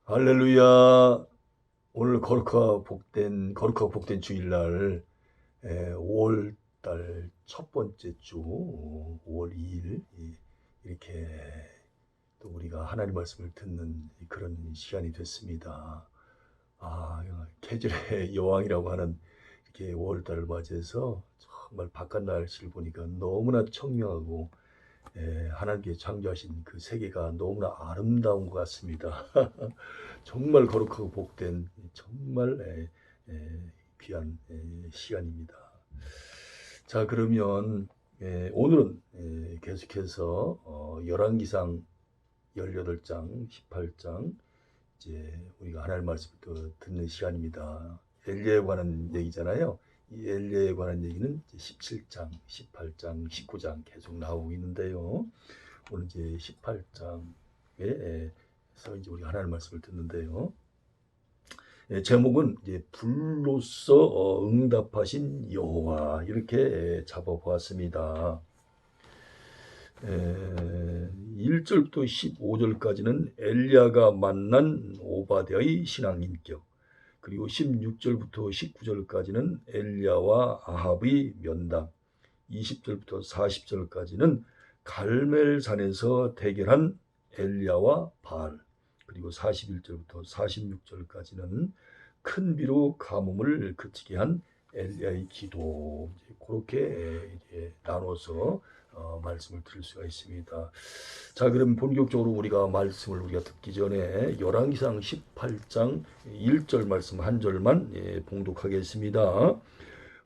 할렐루야. 오늘 거룩하고 복된 주일날 5월달 첫 번째 주 5월 2일 이렇게 또 우리가 하나님 말씀을 듣는 그런 시간이 됐습니다. 계절의 여왕이라고 하는 이렇게 5월달을 맞이해서 정말 바깥 날씨를 보니까 너무나 청명하고 하나님께 창조하신 그 세계가 너무나 아름다운 것 같습니다. 정말 거룩하고 복된 정말 귀한 시간입니다. 자, 그러면 오늘은 계속해서 열왕기상 18장, 18장 이제 우리가 하나님 말씀을 또 듣는 시간입니다. 엘리야에 관한 얘기잖아요. 이 엘리야에 관한 얘기는 17장, 18장, 19장 계속 나오고 있는데요. 오늘 이제 18장에서 이제 우리가 하나님 말씀을 듣는데요. 제목은 이제 불로써 응답하신 여호와 이렇게 잡아보았습니다. 1절부터 15절까지는 엘리야가 만난 오바댜의 신앙 인격, 그리고 16절부터 19절까지는 엘리야와 아합의 면담, 20절부터 40절까지는 갈멜산에서 대결한 엘리야와 바알, 그리고 41절부터 46절까지는 큰 비로 가뭄을 그치게 한 엘리야의 기도, 그렇게 나눠서 말씀을 드릴 수가 있습니다. 자, 그럼 본격적으로 우리가 듣기 전에 열왕기상 18장 1절 말씀 한 절만 봉독하겠습니다.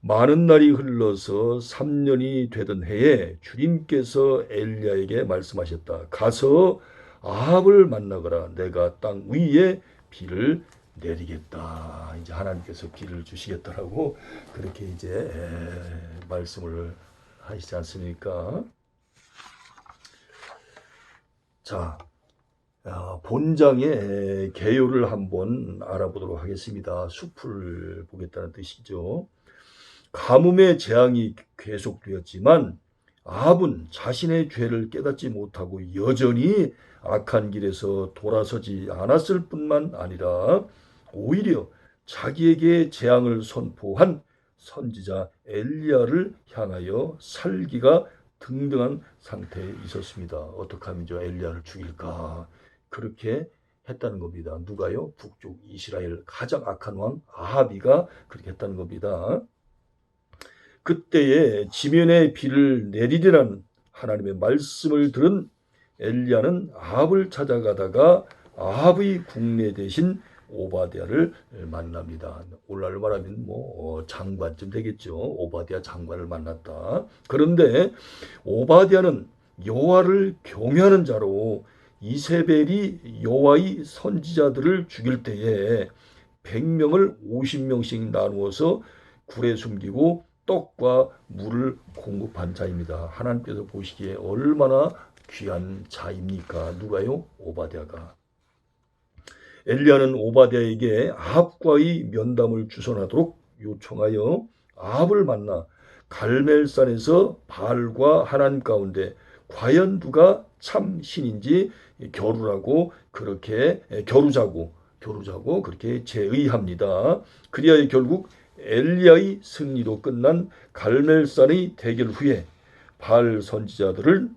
많은 날이 흘러서 3년이 되던 해에 주님께서 엘리야에게 말씀하셨다. 가서 아합을 만나거라. 내가 땅 위에 비를 내리겠다. 이제 하나님께서 비를 주시겠다라고 그렇게 이제 말씀을 하시지 않습니까? 자, 본장의 개요를 한번 알아보도록 하겠습니다. 숲을 보겠다는 뜻이죠. 가뭄의 재앙이 계속되었지만 아합은 자신의 죄를 깨닫지 못하고 여전히 악한 길에서 돌아서지 않았을 뿐만 아니라 오히려 자기에게 재앙을 선포한 선지자 엘리야를 향하여 살기가 등등한 상태에 있었습니다. 어떻게 하면 저 엘리야를 죽일까? 그렇게 했다는 겁니다. 누가요? 북쪽 이스라엘 가장 악한 왕 아하비가 그렇게 했다는 겁니다. 그때에 지면에 비를 내리리라는 하나님의 말씀을 들은 엘리야는 아합을 찾아가다가 아합의 국내 대신 오바댜를 만납니다. 오늘날로 말하면 장관쯤 되겠죠. 오바댜 장관을 만났다. 그런데 오바댜는 여호와를 경외하는 자로 이세벨이 여호와의 선지자들을 죽일 때에 100명을 50명씩 나누어서 굴에 숨기고 떡과 물을 공급한 자입니다. 하나님께서 보시기에 얼마나 귀한 자입니까? 누가요? 오바댜가. 엘리야는 오바댜에게 아합과의 면담을 주선하도록 요청하여 아합을 만나 갈멜산에서 바알과 하나님 가운데 과연 누가 참 신인지 겨루자고 그렇게 제의합니다. 그리하여 결국 엘리야의 승리로 끝난 갈멜산의 대결 후에 바알 선지자들은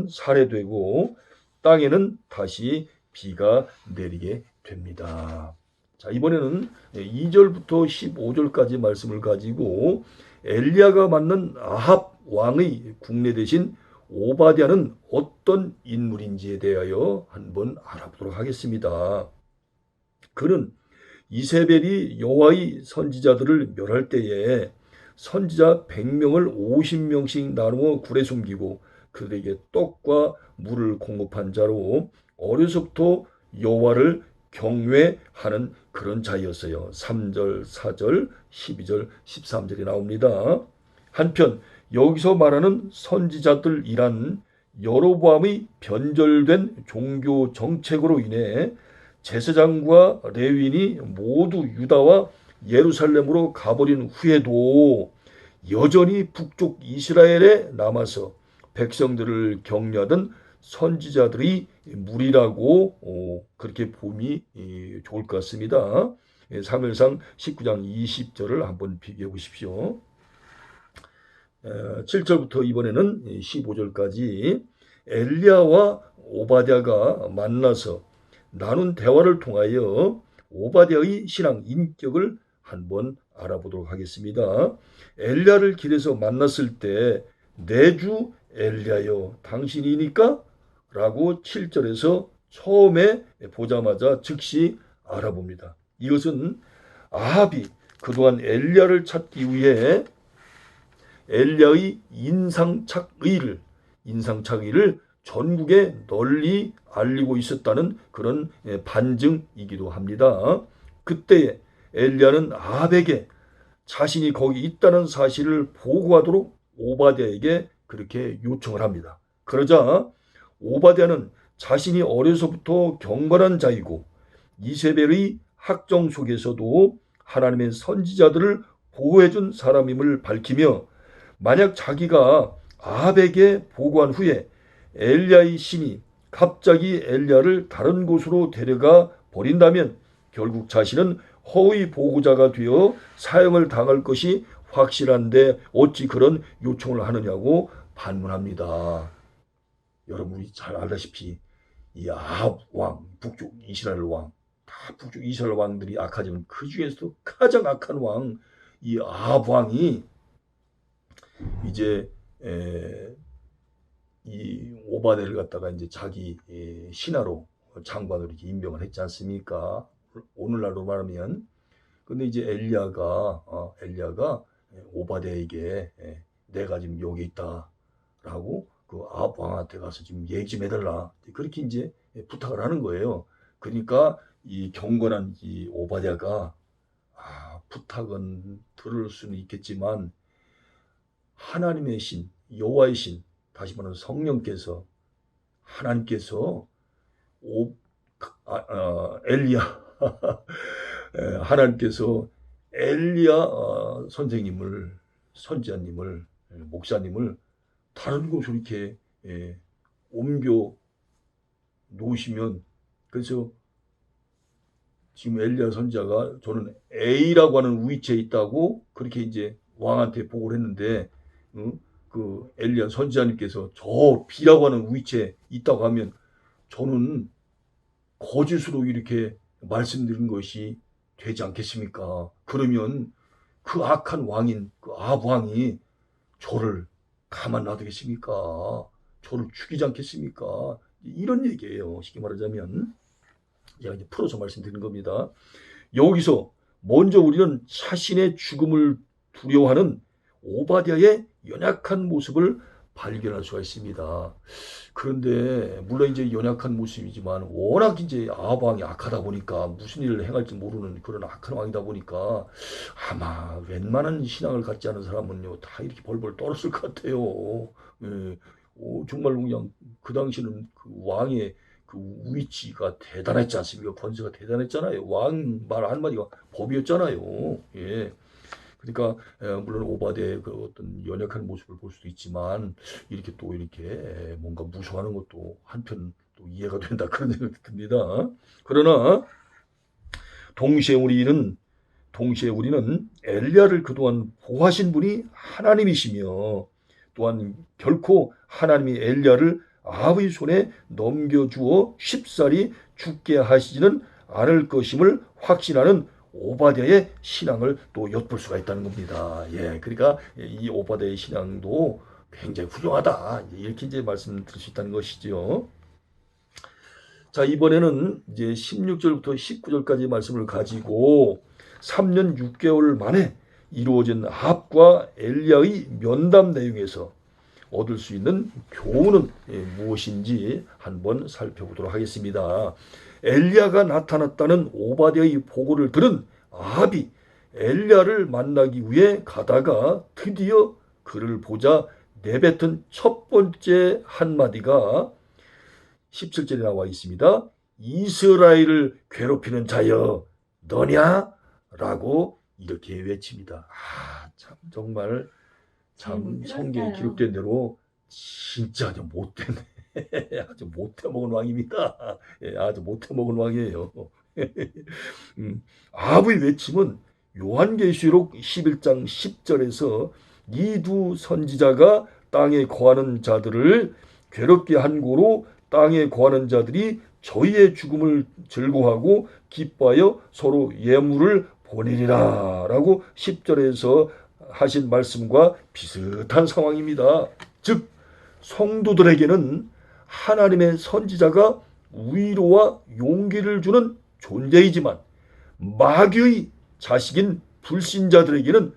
살해되고 땅에는 다시 비가 내리게 됩니다. 자, 이번에는 2절부터 15절까지 말씀을 가지고 엘리야가 만난 아합 왕의 국내 대신 오바댜는 어떤 인물인지에 대하여 한번 알아보도록 하겠습니다. 그는 이세벨이 여호와의 선지자들을 멸할 때에 선지자 100명을 50명씩 나누어 굴에 숨기고 그들에게 떡과 물을 공급한 자로 어려서부터 여호와를 경외하는 그런 자였어요. 3절, 4절, 12절, 13절이 나옵니다. 한편 여기서 말하는 선지자들이란 여로보암의 변절된 종교 정책으로 인해 제사장과 레위인이 모두 유다와 예루살렘으로 가버린 후에도 여전히 북쪽 이스라엘에 남아서 백성들을 격려하던 선지자들의 무리라고 그렇게 보면 좋을 것 같습니다. 사무엘상 19장 20절을 한번 비교해 보십시오. 7절부터 이번에는 15절까지 엘리야와 오바댜가 만나서 나눈 대화를 통하여 오바댜의 신앙 인격을 한번 알아보도록 하겠습니다. 엘리야를 길에서 만났을 때 내 주 엘리야여 당신이니까? 라고 7절에서 처음에 보자마자 즉시 알아봅니다. 이것은 아합이 그동안 엘리야를 찾기 위해 엘리야의 인상착의를 전국에 널리 알리고 있었다는 그런 반증이기도 합니다. 그때 엘리야는 아합에게 자신이 거기 있다는 사실을 보고하도록 오바댜에게 그렇게 요청을 합니다. 그러자 오바댜는 자신이 어려서부터 경건한 자이고 이세벨의 학정 속에서도 하나님의 선지자들을 보호해준 사람임을 밝히며 만약 자기가 아합에게 보고한 후에 엘리야의 신이 갑자기 엘리야를 다른 곳으로 데려가 버린다면 결국 자신은 허위 보고자가 되어 사형을 당할 것이 확실한데 어찌 그런 요청을 하느냐고 반문합니다. 여러분이 잘 알다시피 이 아합 왕, 북쪽 이스라엘 왕, 다 북쪽 이스라엘 왕들이 악하지만 그 중에서도 가장 악한 왕, 이 아합 왕이 이제 이 오바댜를 갖다가 이제 자기 신하로 장관으로 이렇게 임명을 했지 않습니까? 오늘날로 말하면. 근데 이제 엘리야가 오바댜에게 내가 지금 여기 있다라고 그 아합 왕한테 가서 지금 얘기 좀 해달라 그렇게 이제 부탁을 하는 거예요. 그러니까 이 경건한 이 오바댜가 부탁은 들을 수는 있겠지만 하나님의 신, 여호와의 신, 다시 말하면 성령께서 하나님께서 엘리야 하나님께서 엘리야 선생님을 선지자님을 목사님을 다른 곳으로 이렇게 옮겨 놓으시면 그래서 지금 엘리야 선지자가 저는 A라고 하는 위치에 있다고 그렇게 이제 왕한테 보고를 했는데 그 엘리야 선지자님께서 저 B라고 하는 위치에 있다고 하면 저는 거짓으로 이렇게 말씀드린 것이 되지 않겠습니까? 그러면 그 악한 왕인 그 아합 왕이 저를 가만 놔두겠습니까? 저를 죽이지 않겠습니까? 이런 얘기예요. 쉽게 말하자면 제가 이제 풀어서 말씀드리는 겁니다. 여기서 먼저 우리는 자신의 죽음을 두려워하는 오바댜의 연약한 모습을 발견할 수가 있습니다. 그런데 물론 이제 연약한 모습이지만 워낙 이제 아합 왕이 악하다 보니까 무슨 일을 행할지 모르는 그런 악한 왕이다 보니까 아마 웬만한 신앙을 갖지 않은 사람은요 다 이렇게 벌벌 떨었을 것 같아요. 정말 그냥 그 당시는 그 왕의 그 위치가 대단했지 않습니까? 권세가 대단했잖아요. 왕 말 한마디가 법이었잖아요. 예. 그러니까 물론 오바댜의 그 어떤 연약한 모습을 볼 수도 있지만 이렇게 또 이렇게 뭔가 무서워하는 것도 한편 또 이해가 된다 그런 생각이 듭니다. 그러나 동시에 우리는 엘리야를 그동안 보호하신 분이 하나님이시며 또한 결코 하나님이 엘리야를 아합의 손에 넘겨주어 쉽사리 죽게 하시지는 않을 것임을 확신하는 오바댜의 신앙을 또 엿볼 수가 있다는 겁니다. 예, 그러니까 이 오바댜의 신앙도 굉장히 훌륭하다. 이렇게 이제 말씀드릴 수 있다는 것이죠. 자, 이번에는 이제 16절부터 19절까지 말씀을 가지고 3년 6개월 만에 이루어진 아합과 엘리야의 면담 내용에서 얻을 수 있는 교훈은 무엇인지 한번 살펴보도록 하겠습니다. 엘리야가 나타났다는 오바댜의 보고를 들은 아합이 엘리야를 만나기 위해 가다가 드디어 그를 보자 내뱉은 첫 번째 한마디가 17절에 나와 있습니다. 이스라엘을 괴롭히는 자여 너냐? 라고 이렇게 외칩니다. 참 정말 참 성경에 기록된 대로 진짜 못된 아주 못해먹은 왕입니다. 아주 못해먹은 왕이에요. 아합의 외침은 요한계시록 11장 10절에서 이 두 선지자가 땅에 거하는 자들을 괴롭게 한 고로 땅에 거하는 자들이 저희의 죽음을 즐거워하고 기뻐하여 서로 예물을 보내리라 라고 10절에서 하신 말씀과 비슷한 상황입니다. 즉 성도들에게는 하나님의 선지자가 위로와 용기를 주는 존재이지만 마귀의 자식인 불신자들에게는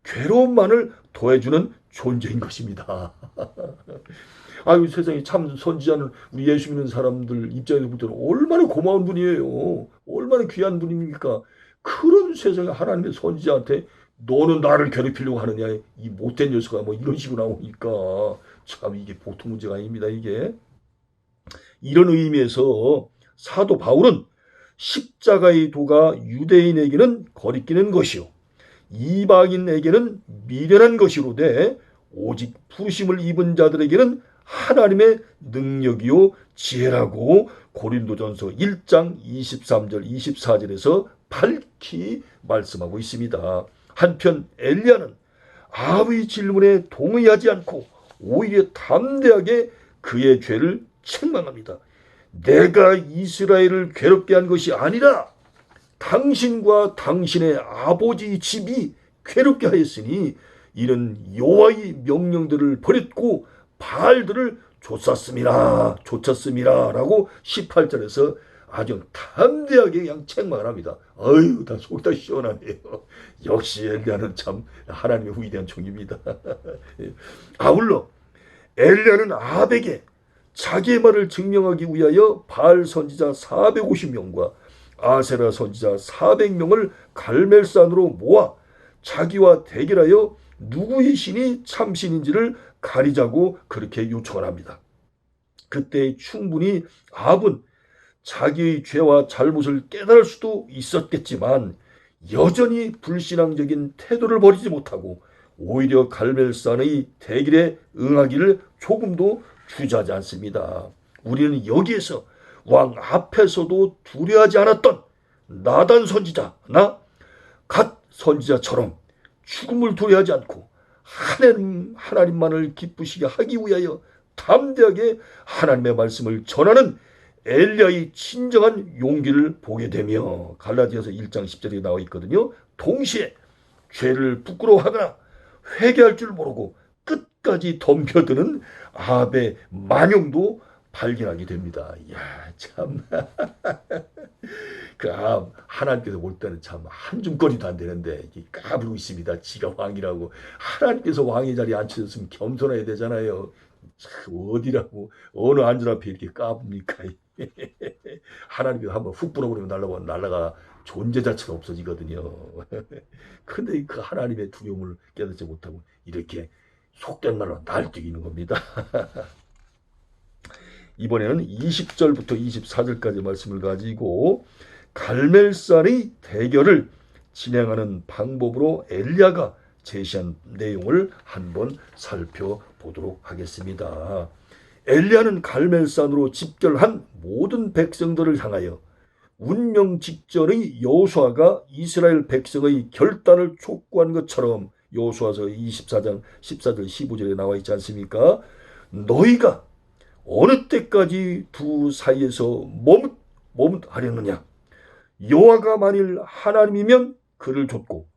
괴로움만을 더해주는 존재인 것입니다. 아유, 세상에 참 선지자는 우리 예수 믿는 사람들 입장에서 볼 때는 얼마나 고마운 분이에요. 얼마나 귀한 분입니까? 그런 세상에 하나님의 선지자한테 너는 나를 괴롭히려고 하느냐, 이 못된 녀석아, 뭐 이런 식으로 나오니까 참 이게 보통 문제가 아닙니다. 이게 이런 의미에서 사도 바울은 십자가의 도가 유대인에게는 거리끼는 것이요 이방인에게는 미련한 것이로되 오직 부르심을 입은 자들에게는 하나님의 능력이요 지혜라고 고린도전서 1장 23절 24절에서 밝히 말씀하고 있습니다. 한편 엘리야는 아합의 질문에 동의하지 않고 오히려 담대하게 그의 죄를 책망합니다. 내가 이스라엘을 괴롭게 한 것이 아니라 당신과 당신의 아버지 집이 괴롭게 하였으니 이는 여호와의 명령들을 버렸고 바알들을 좇았음이라 라고 18절에서 아주 담대하게 그냥 책망을 합니다. 아유, 다 속 다 시원하네요. 역시 엘리야는 참 하나님의 위대한 종입니다. 아울러 엘리야는 아합에게 자기의 말을 증명하기 위하여 바알 선지자 450명과 아세라 선지자 400명을 갈멜산으로 모아 자기와 대결하여 누구의 신이 참신인지를 가리자고 그렇게 요청을 합니다. 그때 충분히 아합은 자기의 죄와 잘못을 깨달을 수도 있었겠지만 여전히 불신앙적인 태도를 버리지 못하고 오히려 갈멜산의 대결에 응하기를 조금도 주저하지 않습니다. 우리는 여기에서 왕 앞에서도 두려워하지 않았던 나단 선지자나 갓 선지자처럼 죽음을 두려워하지 않고 하나님만을 기쁘시게 하기 위하여 담대하게 하나님의 말씀을 전하는 엘리야의 진정한 용기를 보게 되며 갈라디아서 1장 10절에 나와 있거든요. 동시에 죄를 부끄러워하거나 회개할 줄 모르고 끝까지 덤벼드는 아합의 만용도 발견하게 됩니다. 이야, 참. 그 아합, 하나님께서 볼 때는 참 한줌거리도 안 되는데 까불고 있습니다. 지가 왕이라고. 하나님께서 왕의 자리에 앉혀졌으면 겸손해야 되잖아요. 어디라고 어느 안전 앞에 이렇게 까붑니까? 하나님께서 한번 훅 불어버리면 날라가 존재 자체가 없어지거든요. 근데 그 하나님의 두려움을 깨닫지 못하고 이렇게 속된 말로 날뛰기는 겁니다. 이번에는 20절부터 24절까지 말씀을 가지고 갈멜산의 대결을 진행하는 방법으로 엘리야가 제시한 내용을 한번 살펴보도록 하겠습니다. 엘리야는 갈멜산으로 집결한 모든 백성들을 향하여 운명 직전의 여호수아가 이스라엘 백성의 결단을 촉구한 것처럼 여호수아서 24장 14절 15절에 나와 있지 않습니까? 너희가 어느 때까지 두 사이에서 머뭇하려느냐? 여호와가 만일 하나님이면 그를 좇고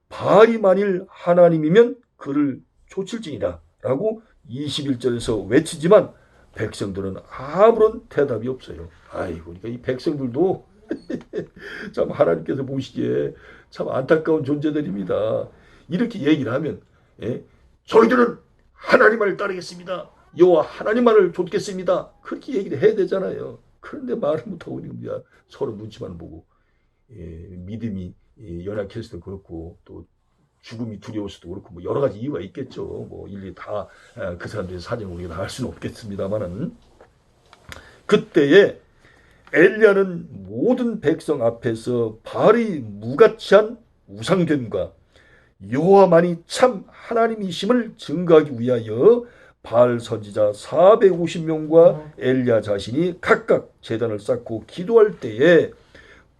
바알이 만일 하나님이면 그를 좇을지니라 라고 21절에서 외치지만 백성들은 아무런 대답이 없어요. 아이고, 그러니까 이 백성들도 참 하나님께서 보시기에 참 안타까운 존재들입니다. 이렇게 얘기를 하면 저희들은 하나님을 따르겠습니다. 여호와 하나님만을 좇겠습니다. 그렇게 얘기를 해야 되잖아요. 그런데 말을 못하고 있는 겁니다. 서로 눈치만 보고 믿음이 연약해서도 그렇고 또 죽음이 두려워서도 그렇고 뭐 여러 가지 이유가 있겠죠. 뭐 일일이 다 그 사람들의 사정을 우리가 다 알 수는 없겠습니다만은 그때에 엘리야는 모든 백성 앞에서 바알의 무가치한 우상됨과 여호와만이 참 하나님이심을 증거하기 위하여 바알 선지자 450명과 엘리야 자신이 각각 제단을 쌓고 기도할 때에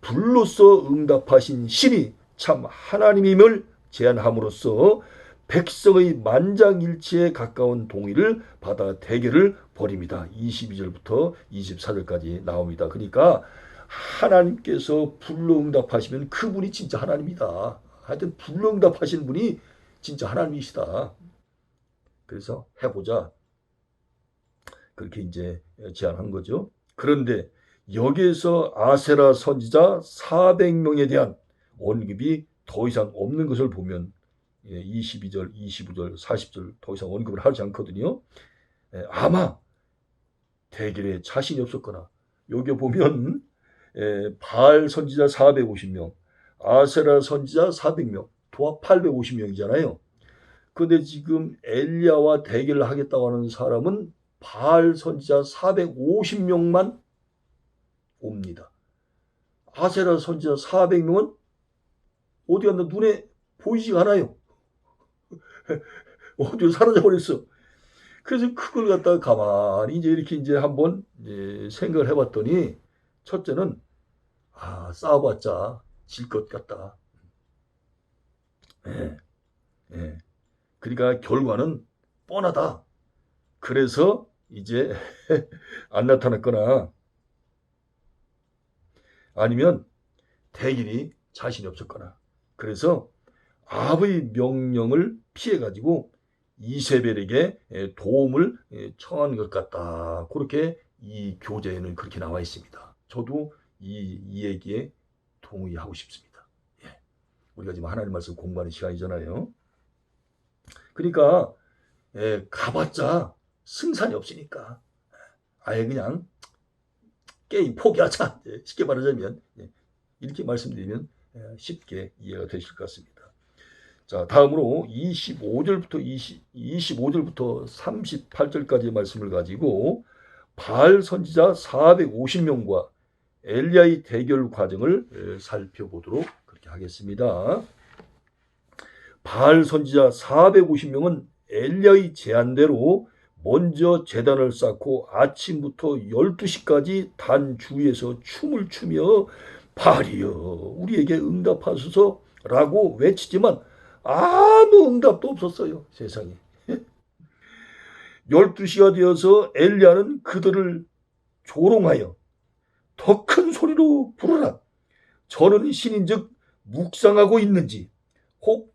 불로써 응답하신 신이 참 하나님임을 제안함으로써 백성의 만장일치에 가까운 동의를 받아 대결을 벌입니다. 22절부터 24절까지 나옵니다. 그러니까 하나님께서 불로 응답하시면 그분이 진짜 하나님이다. 하여튼 불로 응답하신 분이 진짜 하나님이시다. 그래서 해보자. 그렇게 이제 제안한 거죠. 그런데 여기에서 아세라 선지자 400명에 대한 언급이 더 이상 없는 것을 보면 22절, 25절, 40절 더 이상 언급을 하지 않거든요. 아마 대결에 자신이 없었거나 여기 보면 바알 선지자 450명, 아세라 선지자 400명, 도합 850명이잖아요. 그런데 지금 엘리야와 대결을 하겠다고 하는 사람은 바알 선지자 450명만 옵니다. 아세라 선지자 400명은 어디 갔나 눈에 보이지가 않아요. 어디로 사라져 버렸어. 그래서 그걸 갖다가 가만히 이제 한번 생각을 해봤더니 첫째는 싸워봤자 질 것 같다. 그러니까 결과는 뻔하다. 그래서 이제 안 나타났거나 아니면 대길이 자신이 없었거나 그래서 아합의 명령을 피해가지고 이세벨에게 도움을 청한 것 같다. 그렇게 이 교재에는 그렇게 나와 있습니다. 저도 이 얘기에 동의하고 싶습니다. 우리가 지금 하나님 말씀 공부하는 시간이잖아요. 그러니까 가봤자 승산이 없으니까 아예 그냥 게임 포기하자. 쉽게 말하자면 이렇게 말씀드리면 쉽게 이해가 되실 것 같습니다. 자, 다음으로 25절부터 38절까지의 말씀을 가지고 바알 선지자 450명과 엘리야의 대결 과정을 살펴보도록 그렇게 하겠습니다. 바알 선지자 450명은 엘리야의 제안대로 먼저 제단을 쌓고 아침부터 12시까지 단 주위에서 춤을 추며 바알이여 우리에게 응답하소서라고 외치지만 아무 응답도 없었어요. 세상에. 12시가 되어서 엘리야는 그들을 조롱하여 더 큰 소리로 부르라. 저는 신인즉 묵상하고 있는지 혹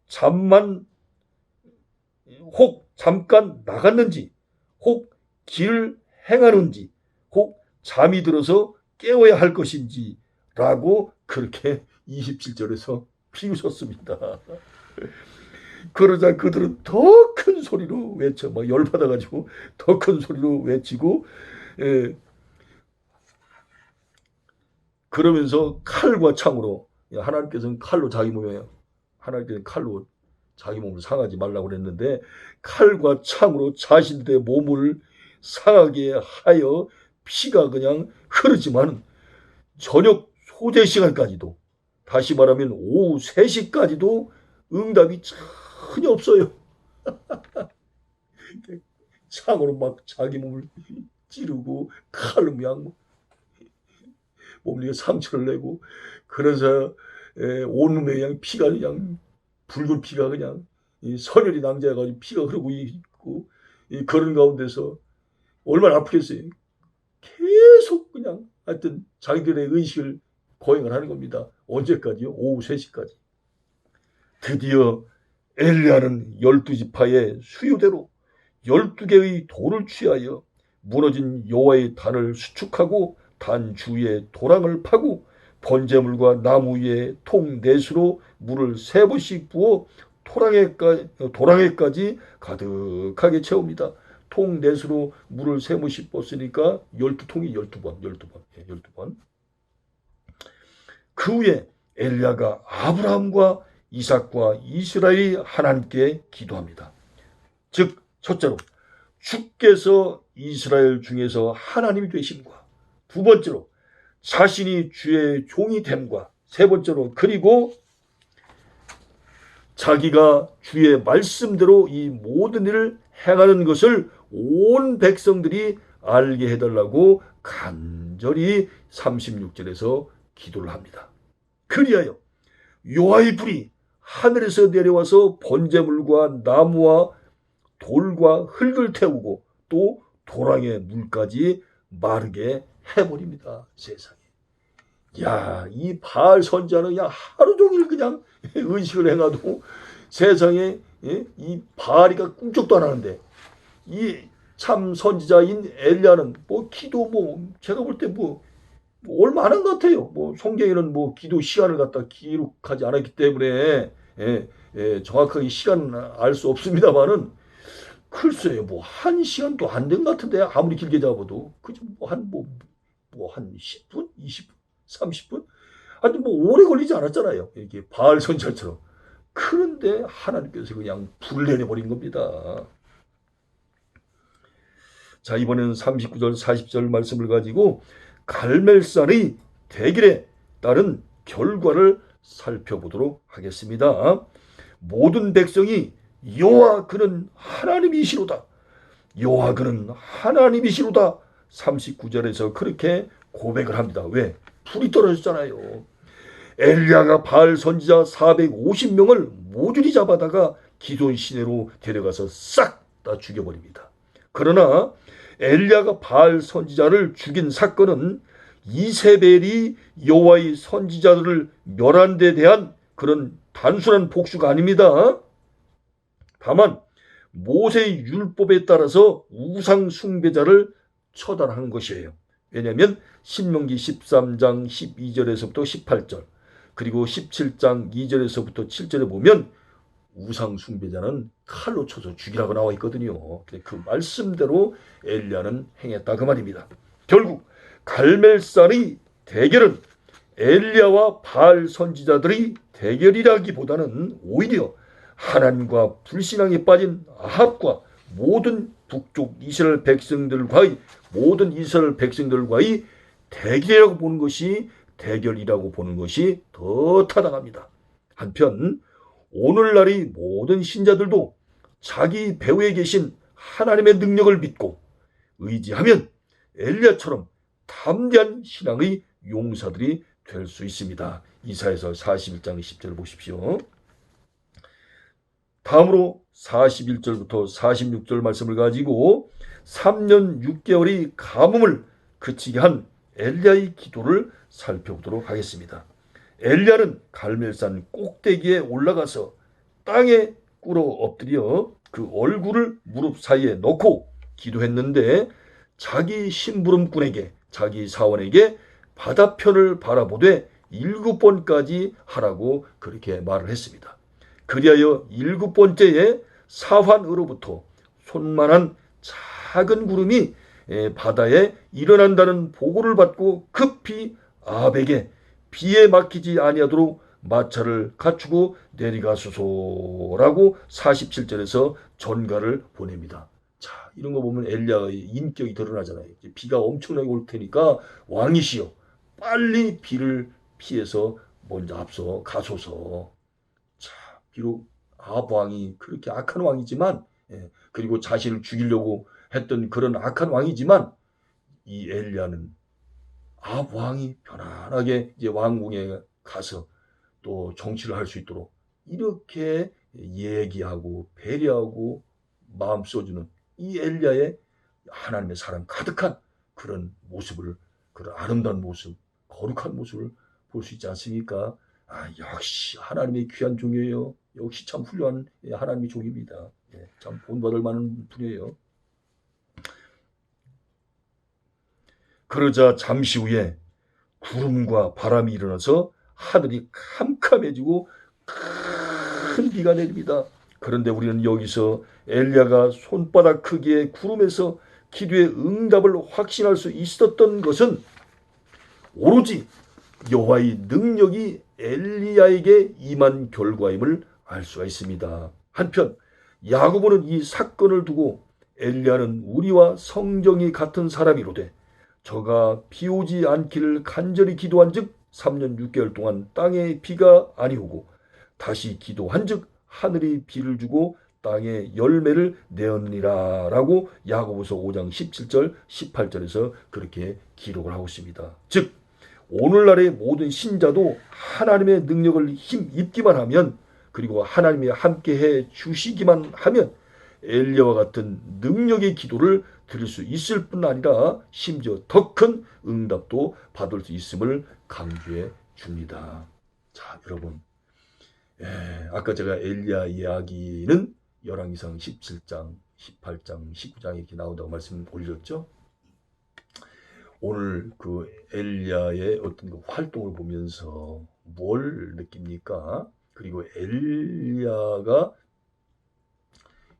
잠깐 나갔는지 혹 길을 행하는지 혹 잠이 들어서 깨워야 할 것인지 라고 그렇게 27절에서 비웃었습니다. 그러자 그들은 더 큰 소리로 외쳐 막 열받아가지고 더 큰 소리로 외치고 그러면서 칼과 창으로 하나님께서는 칼로 자기 몸을 상하지 말라고 그랬는데 칼과 창으로 자신들의 몸을 상하게 하여 피가 그냥 흐르지만 저녁 소재 시간까지도 다시 말하면 오후 3시까지도 응답이 전혀 없어요. 창으로 막 자기 몸을 찌르고 칼로 그냥 몸에 상처를 내고 그래서 온몸에 그냥 피가 그냥 붉은 피가 그냥 선혈이 낭자해가지고 피가 흐르고 있고 그런 가운데서 얼마나 아프겠어요. 계속 그냥 하여튼 자기들의 의식을 거행을 하는 겁니다. 언제까지요? 오후 3시까지. 드디어 엘리야는 12지파의 수요대로 12개의 돌을 취하여 무너진 여호와의 단을 수축하고 단 주위에 도랑을 파고 번제물과 나무 위에 통 넷으로 물을 3번씩 부어 도랑에까지 가득하게 채웁니다. 통 넷으로 물을 3번씩 붓으니까 12통이 12번. 그 후에 엘리야가 아브라함과 이삭과 이스라엘이 하나님께 기도합니다. 즉 첫째로 주께서 이스라엘 중에서 하나님이 되심과 두 번째로 자신이 주의 종이 됨과 세 번째로 그리고 자기가 주의 말씀대로 이 모든 일을 행하는 것을 온 백성들이 알게 해달라고 간절히 36절에서 기도를 합니다. 그리하여 여호와의 불이 하늘에서 내려와서 번제물과 나무와 돌과 흙을 태우고 또 도랑의 물까지 마르게 해버립니다. 세상에. 야, 이 바알 선지자는 그냥 하루 종일 그냥 의식을 행하도 세상에 이 바알이가 꿈쩍도 안 하는데, 이 참 선지자인 엘리야는 뭐 기도 제가 볼 때 얼마 안 한 것 같아요. 성경에는 기도 시간을 갖다 기록하지 않았기 때문에 정확하게 시간 알 수 없습니다만은, 글쎄요, 한 시간도 안 된 것 같은데, 아무리 길게 잡아도 그죠, 한 10분, 20분, 30분, 아니 오래 걸리지 않았잖아요. 이게 바알 선지자처럼. 그런데 하나님께서 그냥 불을 내려버린 겁니다. 자, 이번에는 39절 40절 말씀을 가지고 갈멜산의 대결에 따른 결과를 살펴보도록 하겠습니다. 모든 백성이 여호와 그는 하나님이시로다, 여호와 그는 하나님이시로다, 39절에서 그렇게 고백을 합니다. 왜? 불이 떨어졌잖아요. 엘리야가 바알 선지자 450명을 모조리 잡아다가 기손 시내로 데려가서 싹 다 죽여버립니다. 그러나 엘리야가 바알 선지자를 죽인 사건은 이세벨이 여호와의 선지자들을 멸한 데 대한 그런 단순한 복수가 아닙니다. 다만 모세의 율법에 따라서 우상 숭배자를 처단한 것이에요. 왜냐하면 신명기 13장 12절에서부터 18절, 그리고 17장 2절에서부터 7절에 보면 우상 숭배자는 칼로 쳐서 죽이라고 나와 있거든요. 그 말씀대로 엘리야는 행했다 그 말입니다. 결국 갈멜산의 대결은 엘리야와 바알 선지자들의 대결이라기보다는 오히려 하나님과 불신앙에 빠진 아합과 모든 북쪽 이스라엘 백성들과의 대결이라고 보는 것이 더 타당합니다. 한편 오늘날의 모든 신자들도 자기 배후에 계신 하나님의 능력을 믿고 의지하면 엘리야처럼 담대한 신앙의 용사들이 될 수 있습니다. 이사야서 41장 10절을 보십시오. 다음으로 41절부터 46절 말씀을 가지고 3년 6개월의 가뭄을 그치게 한 엘리야의 기도를 살펴보도록 하겠습니다. 엘리야는 갈멜산 꼭대기에 올라가서 땅에 꿇어 엎드려 그 얼굴을 무릎 사이에 넣고 기도했는데, 자기 심부름꾼에게, 자기 사원에게 바다편을 바라보되 7번까지 하라고 그렇게 말을 했습니다. 그리하여 7번째에 사환으로부터 손만한 작은 구름이 바다에 일어난다는 보고를 받고 급히 아합에게 비에 막히지 아니하도록 마차를 갖추고 내려가소서라고 47절에서 전가를 보냅니다. 자, 이런 거 보면 엘리야의 인격이 드러나잖아요. 비가 엄청나게 올 테니까 왕이시여 빨리 비를 피해서 먼저 앞서 가소서. 자, 비록 아합 왕이 그렇게 악한 왕이지만, 그리고 자신을 죽이려고 했던 그런 악한 왕이지만, 이 엘리야는 아합 왕이 편안하게 이제 왕궁에 가서 또 정치를 할 수 있도록 이렇게 얘기하고 배려하고 마음 써주는 이 엘리야의 하나님의 사랑 가득한 그런 모습을, 그런 아름다운 모습, 거룩한 모습을 볼 수 있지 않습니까? 역시 하나님의 귀한 종이에요. 역시 참 훌륭한 하나님의 종입니다. 참 본받을 만한 분이에요. 그러자 잠시 후에 구름과 바람이 일어나서 하늘이 캄캄해지고 큰 비가 내립니다. 그런데 우리는 여기서 엘리야가 손바닥 크기의 구름에서 기도의 응답을 확신할 수 있었던 것은 오로지 여호와의 능력이 엘리야에게 임한 결과임을 알 수가 있습니다. 한편 야고보는 이 사건을 두고 엘리야는 우리와 성정이 같은 사람이로되 저가 비 오지 않기를 간절히 기도한즉 3년 6개월 동안 땅에 비가 아니오고 다시 기도한즉 하늘이 비를 주고 땅에 열매를 내었느니라 라고 야고보서 5장 17절 18절에서 그렇게 기록을 하고 있습니다. 즉 오늘날의 모든 신자도 하나님의 능력을 힘입기만 하면, 그리고 하나님이 함께해 주시기만 하면 엘리야와 같은 능력의 기도를 드릴 수 있을 뿐 아니라 심지어 더 큰 응답도 받을 수 있음을 강조해 줍니다. 자, 여러분, 아까 제가 엘리야 이야기는 열왕기상 17장, 18장, 19장 이렇게 나온다고 말씀 올렸죠. 오늘 그 엘리야의 어떤 그 활동을 보면서 뭘 느낍니까? 그리고 엘리야가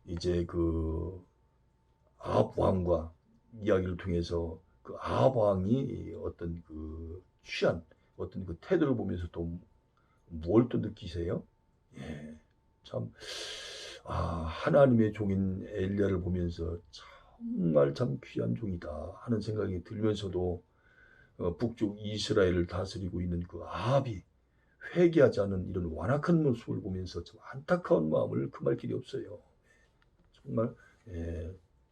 이제 그 아합 왕과 이야기를 통해서 그 아합 왕이 어떤 그 취한 어떤 그 태도를 보면서 또 뭘 또 느끼세요? 예, 참, 하나님의 종인 엘리야를 보면서 정말 참 귀한 종이다 하는 생각이 들면서도 북쪽 이스라엘을 다스리고 있는 그 아합이 회개하지 않은 이런 완악한 모습을 보면서 참 안타까운 마음을 금할 길이 없어요. 정말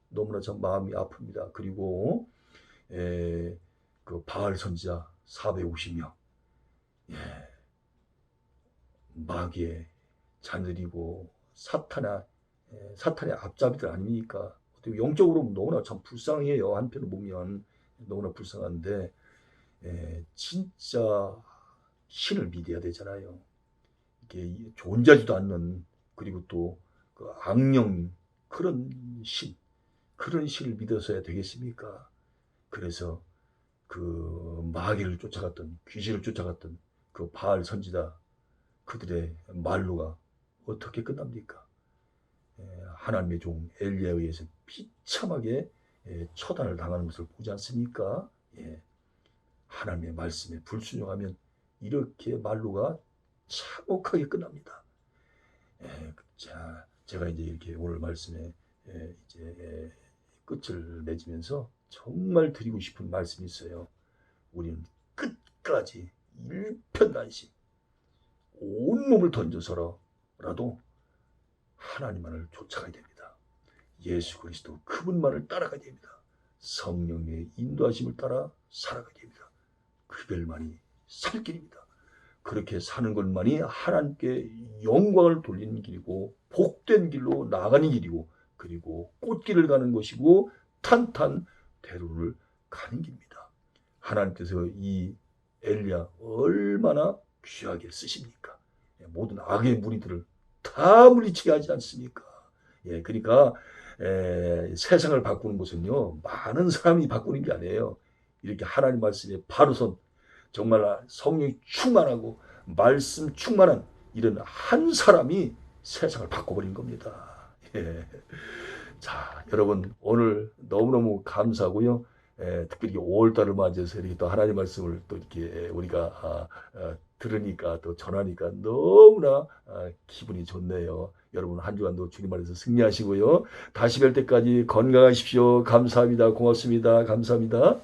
너무나 참 마음이 아픕니다. 그리고 그 바알 선지자 450명, 마귀의 자녀들이고 사탄의 앞잡이들 아닙니까? 어떻게 영적으로 너무나 참 불쌍해요. 한편으로 보면 너무나 불쌍한데 진짜 신을 믿어야 되잖아요. 이게 존재하지도 않는, 그리고 또 그 악령, 그런 신을 믿어서야 되겠습니까? 그래서 그 마귀를 쫓아갔던, 귀신을 쫓아갔던 그 바알 선지자, 그들의 말로가 어떻게 끝납니까? 하나님의 종 엘리야에 의해서 비참하게 처단을 당하는 것을 보지 않습니까? 하나님의 말씀에 불순종하면 이렇게 말로가 참혹하게 끝납니다. 자, 제가 이제 이렇게 오늘 말씀에 이제 끝을 맺으면서 정말 드리고 싶은 말씀이 있어요. 우리는 끝까지 일편단심 온몸을 던져서라도 하나님만을 쫓아가야 됩니다. 예수 그리스도 그분만을 따라가야 됩니다. 성령의 인도하심을 따라 살아가야 됩니다. 그걸만이 살 길입니다. 그렇게 사는 것만이 하나님께 영광을 돌리는 길이고 복된 길로 나가는 길이고, 그리고 꽃길을 가는 것이고 탄탄대로를 가는 길입니다. 하나님께서 이 엘리야 얼마나 귀하게 쓰십니까? 모든 악의 무리들을 다 물리치게 하지 않습니까? 그러니까 세상을 바꾸는 것은요, 많은 사람이 바꾸는 게 아니에요. 이렇게 하나님 말씀에 바로선 정말 성령이 충만하고 말씀 충만한 이런 한 사람이 세상을 바꿔버린 겁니다. 자, 여러분 오늘 너무너무 감사하고요. 특별히 5월달을 맞이해서 이렇게 또 하나님 말씀을 또 이렇게 우리가 들으니까 또 전하니까 너무나 기분이 좋네요. 여러분 한 주간도 주님 안에서 승리하시고요. 다시 뵐 때까지 건강하십시오. 감사합니다. 고맙습니다. 감사합니다.